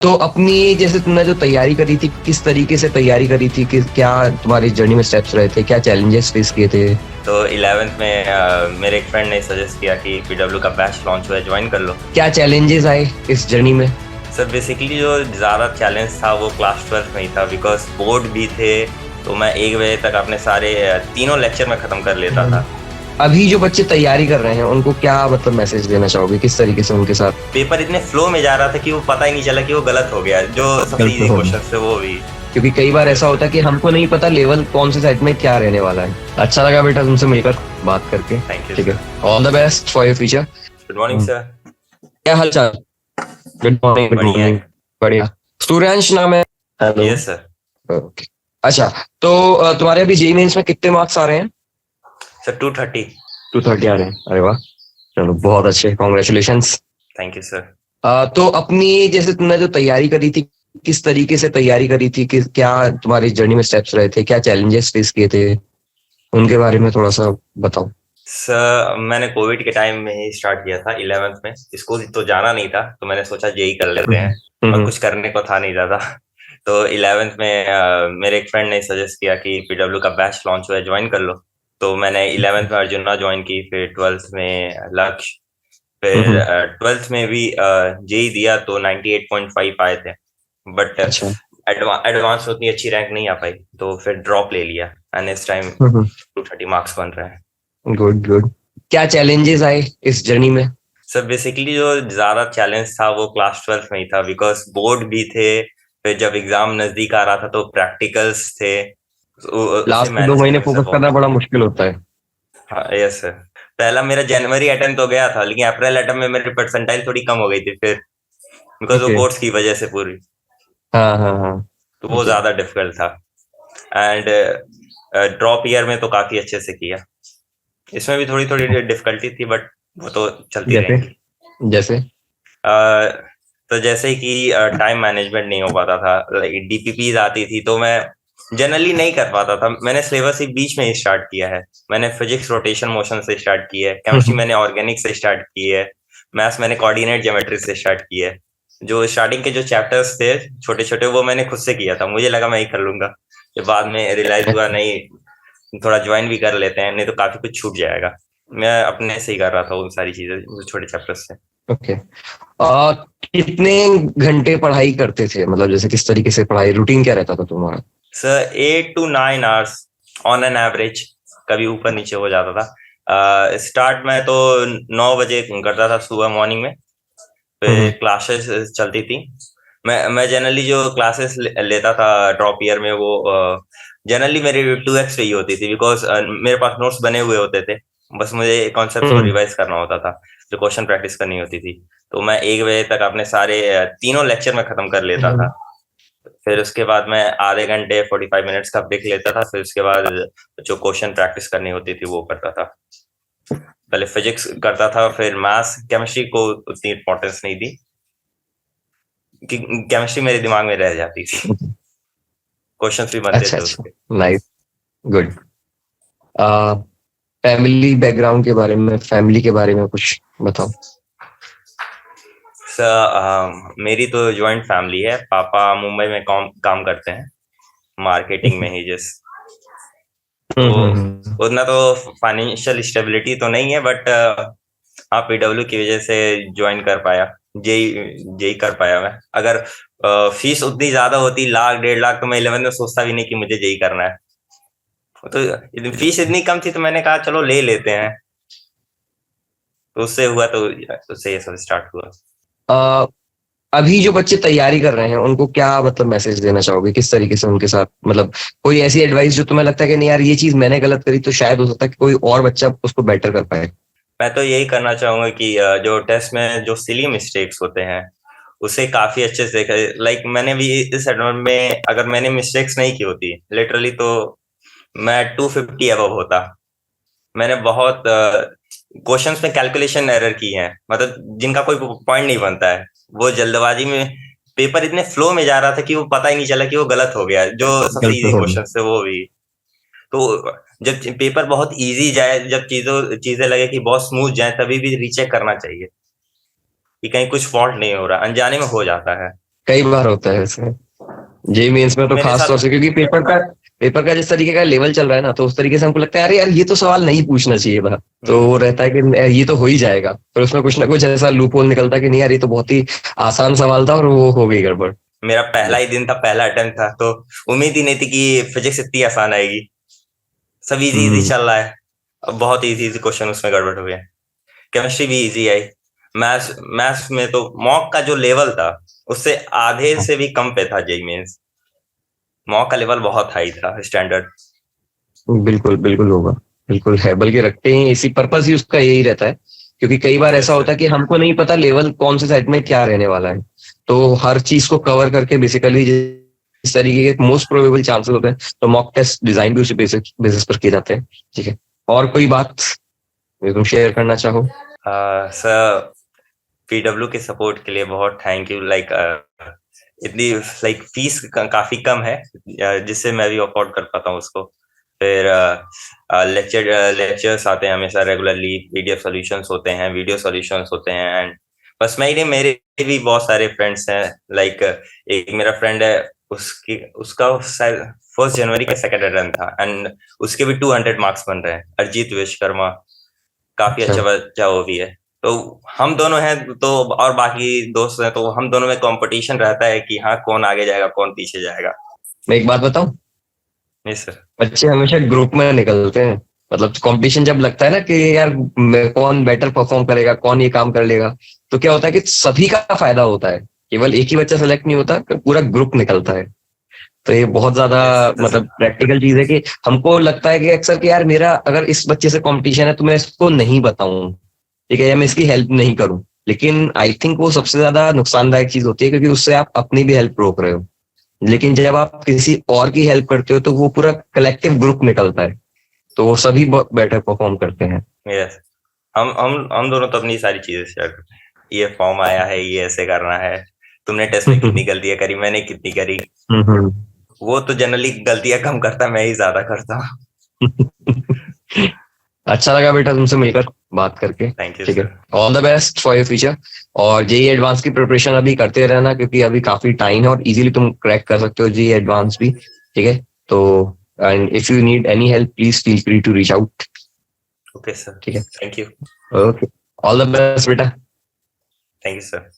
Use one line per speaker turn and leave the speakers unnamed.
तो अपनी जैसे तुमने जो तैयारी करी थी, किस तरीके से तैयारी करी थी, कि क्या तुम्हारी जर्नी में स्टेप्स रहे थे, क्या चैलेंजेस फेस किए थे?
तो 11th में मेरे एक फ्रेंड ने सजेस्ट किया कि पीडब्ल्यू का बैच लॉन्च हुआ है, ज्वाइन कर लो।
क्या चैलेंजेस आए इस जर्नी में?
सर बेसिकली जो ज़्यादा चैलेंज था वो क्लास 12th में ही था, बिकॉज बोर्ड भी थे। तो मैं 1 बजे तक अपने सारे तीनों लेक्चर में ख़त्म कर लेता था।
अभी जो बच्चे तैयारी कर रहे हैं उनको क्या मतलब मैसेज देना चाहोगे, किस तरीके से उनके साथ?
पेपर इतने फ्लो में जा रहा था कि वो पता ही नहीं चला कि वो गलत हो गया, जो सबसे
गलत
इजी
हो गया।
क्वेश्चन थे वो भी।
क्योंकि कई बार ऐसा होता है कि हमको नहीं पता लेवल कौन से सेट में क्या रहने वाला है। अच्छा लगा बेटा तुमसे मिलकर बात करके।
थैंक यू
ठीक
सर।
है। All the best for your future.
Good morning sir.
क्या हाल चाल? गुड मॉर्निंग, गुड
बढ़िया
मॉर्निंग।
है।
बढ़िया। सूर्यांश नाम है। हेलो।
Yes sir.
ओके। अच्छा। तो तुम्हारे अभी जेई मेंस में कितने मार्क्स आ रहे हैं?
सर 230।
230 आ रहे हैं, अरे वाह। चलो बहुत अच्छे, कॉन्ग्रेचुलेशंस।
Thank you sir.
तो अपनी जैसे तुमने जो तैयारी करी थी, किस तरीके से तैयारी करी थी, कि क्या तुम्हारी जर्नी में स्टेप्स रहे थे, क्या चैलेंजेस फेस किए थे, उनके बारे में थोड़ा सा बताओ।
सर मैंने कोविड के टाइम में ही स्टार्ट किया था 11th में। स्कूल तो जाना नहीं था, तो मैंने सोचा जेई कर लेते हैं, और
हम्म।
कुछ करने को था नहीं ज़्यादा। तो 11th में मेरे एक फ्रेंड ने सजेस्ट किया कि पीडब्ल्यू का बैच लॉन्च हुआ है, ज्वाइन कर लो। तो मैंने 11th में अर्जुना ज्वाइन की, फिर 12th में लक्ष्य, फिर
हम्म।
12th में भी जेई दिया तो 98.5 आए थे। बट
अच्छा।
एडवांस उतनी अच्छी रैंक नहीं आ पाई, तो फिर ड्रॉप ले लिया, एंड इस टाइम 230 मार्क्स बन रहे हैं।
Good good. क्या चैलेंजेस आए इस जर्नी में?
सर बेसिकली जो ज्यादा चैलेंज था वो क्लास 12th में ही था, बिकॉज बोर्ड भी थे। फिर जब एग्जाम नजदीक आ रहा था तो प्रैक्टिकल्स थे, उसे
लास्ट के दो
मैनेज
महीने
करने में सर
फोकस
बहुत।
करना बड़ा मुश्किल होता है।
हाँ यस सर। पहला मेरा जनवरी अटेम्प्ट तो गया था, लेकिन अप्रैल अटेम्प्ट में मेरी परसेंटाइल थोड़ी कम हो गई थी फिर, बिकॉज वो
ओके।
कोर्स की वजह से पूरी।
हाँ हाँ हाँ।
तो वो
ओके।
ज्यादा डिफिकल्ट था। एंड ड्रॉप ईयर में तो काफी अच्छे से किया। इसमें भी थोड़ी थोड़ी डिफिकल्टी थी, बट वो तो चलती
जैसे
रहेंगी।
जैसे
तो जैसे कि टाइम मैनेजमेंट नहीं हो पाता था, लाइक डीपीपीज आती थी तो मैं जनरली नहीं कर पाता था। मैंने सिलेबस ही बीच में ही स्टार्ट किया है। मैंने फिजिक्स रोटेशन मोशन से स्टार्ट की है, केमिस्ट्री मैंने ऑर्गेनिक से स्टार्ट की है, मैथ्स मैंने कोऑर्डिनेट ज्योमेट्री से स्टार्ट की है। जो स्टार्टिंग के जो चैप्टर्स थे छोटे छोटे, वो मैंने खुद से किया था, मुझे लगा मैं ही कर लूंगा। फिर बाद में रियलाइज हुआ नहीं, थोड़ा ज्वाइन भी कर लेते हैं, नहीं तो काफी कुछ छूट जाएगा। मैं अपने से ही कर रहा था वो सारी चीजें, वो छोटे चैप्टर्स से।
ओके। कितने घंटे पढ़ाई करते थे, मतलब जैसे किस तरीके से पढ़ाई, रूटीन क्या रहता था तुम्हारा?
Sir 8 to 9 hours on an average, कभी ऊपर नीचे हो जाता था। स्टार्ट में तो 9 बजे करता था सुबह मॉर्निंग में, फिर
हम्म।
क्लासेस चलती थी। मैं जनरली जो क्लासेस लेता था ड्रॉप ईयर में, वो जनरली मेरी 2x पे ही होती थी, बिकॉज मेरे पास नोट्स बने हुए होते थे। बस मुझे कॉन्सेप्ट को
हम्म।
रिवाइज करना होता था, जो क्वेश्चन प्रैक्टिस करनी होती थी। तो मैं 1 बजे तक अपने सारे तीनों लेक्चर में खत्म कर लेता था। फिर उसके बाद मैं आधे घंटे 45 मिनट्स का ब्रेक लेता था, फिर उसके बाद जो क्वेश्चन प्रैक्टिस करनी होती थी वो करता था। पहले फिजिक्स करता था, फिर मैथ्स, केमिस्ट्री को उतनी इंपॉर्टेंस नहीं दी, कि केमिस्ट्री मेरे दिमाग में रह जाती थी, क्वेश्चंस भी बनते
अच्छा
थे
अच्छा।
उसके।
नाइस। गुड। फैमिली बैकग्राउंड के बारे में, फैमिली के बारे में कुछ बताओ।
सर मेरी तो जॉइंट फैमिली है। पापा मुंबई में काम करते हैं, मार्केटिंग में ही जिस। तो
हम्म।
उतना तो फाइनेंशियल स्टेबिलिटी तो नहीं है, बट हाँ पीडब्ल्यू की वजह से ज्वाइन कर पाया, जेई जेई कर पाया मैं। अगर फीस उतनी ज्यादा होती, लाख 1.5 लाख, तो मैं 11 में सोचता भी नहीं कि मुझे जेई करना है। तो फीस इतनी कम थी तो मैंने कहा चलो ले लेते हैं, तो उससे हुआ, तो उससे ये सब स्टार्ट हुआ।
अ, अभी जो बच्चे तैयारी कर रहे हैं उनको क्या मतलब मैसेज देना चाहोगे, किस तरीके से उनके साथ, मतलब कोई ऐसी एडवाइस जो तुम्हें लगता है कि नहीं यार ये चीज मैंने गलत करी तो शायद हो सकता है कि कोई और बच्चा उसको बेटर कर पाए?
मैं तो यही करना चाहूंगा कि जो टेस्ट में जो सिली मिस्टेक्स होते हैं उसे काफी अच्छे से देखा। लाइक मैंने भी इस एडवांस में अगर मैंने मिस्टेक्स नहीं की होती लिटरली, तो मैं 250 अबव होता। मैंने बहुत क्वेश्चंस में कैलकुलेशन एरर की है, मतलब जिनका कोई पॉइंट नहीं बनता है। वो जल्दबाजी में पेपर इतने फ्लो में जा रहा था कि वो पता ही नहीं चला कि वो गलत हो गया, जो सबसे
गलत
इजी
हो
क्वेश्चन थे वो भी। तो जब पेपर बहुत इजी जाए, जब चीजें लगे कि बहुत स्मूथ जाए, तभी भी रीचेक करना चाहिए कि कहीं कुछ फॉल्ट नहीं हो रहा, अनजाने में हो जाता है।
कई बार होता है ऐसे। जेई मेंस में तो
मेरे
खास
साथ
तौर से, क्योंकि पेपर का जिस तरीके का लेवल चल रहा है ना, तो उस तरीके से हमको लगता है अरे यार ये तो सवाल नहीं पूछना चाहिए था। तो वो रहता है कि ये तो हो ही जाएगा, पर उसमें कुछ ना कुछ ऐसा लूप होल निकलता है कि नहीं यार ये तो बहुत ही आसान सवाल था और वो हो गई गड़बड़।
मेरा पहला ही दिन था, पहला अटेम्प्ट था, तो उम्मीद ही नहीं थी कि फिजिक्स इतनी आसान आएगी। सब इजी इजी
हम्म।
चल रहा है, अब बहुत इजी इजी क्वेश्चन उसमें गड़बड़ हो गए। केमिस्ट्री भी इजी आई। मैथ्स मैथ्स में तो मॉक का जो लेवल था उससे आधे से भी कम पे था जेई मेंस। मॉक का लेवल बहुत हाई था, स्टैंडर्ड।
बिल्कुल बिल्कुल होगा। बिल्कुल है, बल्कि रखते हैं इसी पर्पस ही उसका यही रहता है। क्योंकि कई बार ऐसा
यस
होता
सर।
है कि हमको नहीं पता लेवल कौन से साइड में क्या रहने वाला है। तो हर चीज को कवर करके बेसिकली इस तरीके के मोस्ट प्रोबेबल चांसेस होते हैं, तो मॉक टेस्ट डिजाइन भी उसी बेसिस पर किए जाते हैं। ठीक है। और कोई बात जो तुम शेयर करना चाहो?
सर, पीडब्ल्यू के सपोर्ट के लिए बहुत थैंक यू। लाइक इतनी लाइक फीस काफी कम है, जिससे मैं भी अफोर्ड कर पाता हूँ उसको। फिर लेक्चर्स आते हैं हमेशा रेगुलरली, पीडीएफ सॉल्यूशंस होते हैं, वीडियो सॉल्यूशंस होते हैं। एंड बस मैं ही नहीं, मेरे भी बहुत सारे फ्रेंड्स हैं। लाइक एक मेरा फ्रेंड है, उसकी उसका शायद 1 जनवरी का सेकंड रन था, एंड उसके भी 200 मार्क्स बन रहे हैं। अरिजीत विश्वकर्मा, काफी
अच्छा।
अच्छा बच्चा वो भी है। तो हम दोनों हैं, तो और बाकी दोस्त हैं, तो हम दोनों में कंपटीशन रहता है कि हाँ कौन आगे जाएगा कौन पीछे जाएगा।
मैं एक बात बताऊं,
यस सर।
बच्चे हमेशा ग्रुप में निकलते हैं। मतलब कंपटीशन जब लगता है ना कि यार कौन बेटर परफॉर्म करेगा, कौन ये काम कर लेगा, तो क्या होता है कि सभी का फायदा होता है। केवल एक ही बच्चा सेलेक्ट नहीं होता, पूरा ग्रुप निकलता है। तो ये बहुत ज्यादा
यस तो सर।
मतलब प्रैक्टिकल चीज है कि हमको लगता है कि अक्सर कि यार मेरा अगर इस बच्चे से कंपटीशन है तो मैं इसको नहीं बताऊं, ठीक है, या मैं इसकी हेल्प नहीं करूं। लेकिन आई थिंक वो सबसे ज्यादा नुकसानदायक चीज होती है, क्योंकि उससे आप अपनी भी हेल्प रोक रहे हो। लेकिन जब आप किसी और की हेल्प करते हो तो वो पूरा कलेक्टिव ग्रुप निकलता है, तो वो सभी बेटर परफॉर्म करते हैं।
यस, हम दोनों तो अपनी सारी चीजें शेयर करते हैं। ये फॉर्म आया है, ये ऐसे करना है, तुमने टेस्ट में कितनी गलतियां करी, मैंने कितनी करी।
हम्म।
वो तो जनरली गलतियां कम करता, मैं ही ज्यादा करता हूँ।
अच्छा लगा बेटा तुमसे मिलकर, बात करके।
थैंक यू
ठीक है।
Sir.
All the best for your future. और जेई एडवांस की प्रिपरेशन अभी करते रहना, क्योंकि अभी काफी टाइम है और इजीली तुम क्रैक कर सकते हो जेई एडवांस भी। ठीक है। तो and if you need any help please feel free to reach out.
Okay sir.
ठीक है।
Thank you.
Okay. All the best बेटा।
Thank you sir.